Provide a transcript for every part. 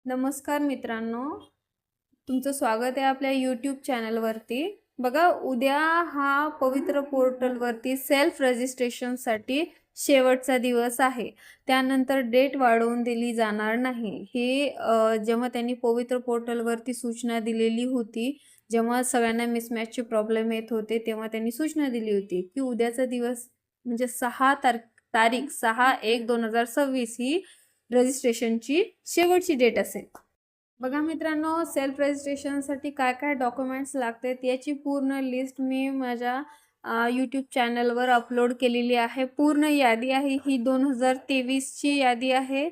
नमस्कार मित्रांनो, तुमचं स्वागत आहे आपल्या यूट्यूब चॅनलवरती. बघा, उद्या हा पवित्र पोर्टलवरती सेल्फ रजिस्ट्रेशनसाठी शेवटचा दिवस आहे. त्यानंतर डेट वाढवून दिली जाणार नाही. हे जेव्हा त्यांनी पवित्र पोर्टलवरती सूचना दिलेली होती, जेव्हा सगळ्यांना मिसमॅचचे प्रॉब्लेम येत होते, तेव्हा त्यांनी सूचना दिली होती की उद्याचा दिवस म्हणजे तारीख 6/1/2026 ही रजिस्ट्रेशनची शेवटची डेट असेल. बघा मित्रांनो, सेल्फ रजिस्ट्रेशनसाठी काय काय डॉक्युमेंट्स लागतात याची पूर्ण लिस्ट मी माझ्या यूट्यूब चॅनलवर अपलोड केलेली आहे. पूर्ण यादी आहे ही 2023ची यादी आहे.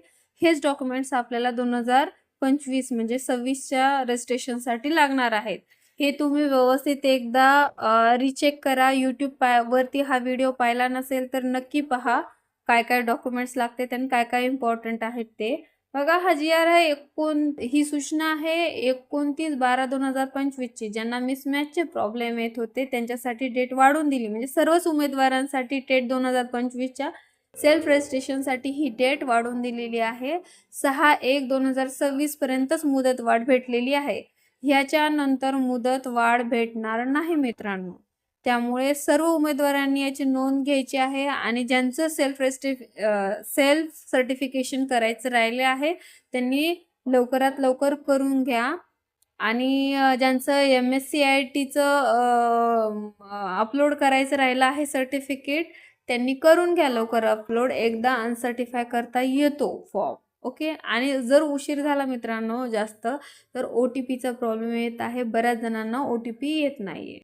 हेच डॉक्युमेंट्स आपल्याला 2025 म्हणजे 26च्या रजिस्ट्रेशनसाठी लागणार आहेत. हे तुम्ही व्यवस्थित एकदा रिचेक करा. यूट्यूब वरती हा व्हिडिओ पाहिला नसेल तर नक्की पहा काय काय डॉक्युमेंट्स लागतात आणि काय काय इम्पॉर्टंट आहेत ते. बघा, हा जी आर आहे ही सूचना आहे 29/12/2025 ची. ज्यांना मिसमॅचचे प्रॉब्लेम येत होते त्यांच्यासाठी डेट वाढवून दिली, म्हणजे सर्वच उमेदवारांसाठी टेट 2025च्या सेल्फ रजिस्ट्रेशनसाठी ही डेट वाढवून दिलेली आहे. 6/1/2026 पर्यंतच मुदत वाढ भेटलेली आहे. ह्याच्यानंतर मुदत वाढ भेटणार नाही मित्रांनो. त्यामुळे सर्व उमेदवारांनी याची नोंद घ्यायची आहे आणि ज्यांचं सेल्फ सर्टिफिकेशन करायचं राहिले आहे त्यांनी लवकरात लवकर करून घ्या. आणि ज्यांचं MSc-IITचं अपलोड करायचं राहिलं आहे सर्टिफिकेट, त्यांनी करून घ्या लवकर अपलोड. एकदा अनसर्टिफाय करता येतो फॉर्म. ओके. आणि जर उशीर झाला मित्रांनो जास्त, तर OTPचा प्रॉब्लेम येत आहे. बऱ्याच जणांना OTP येत नाहीये.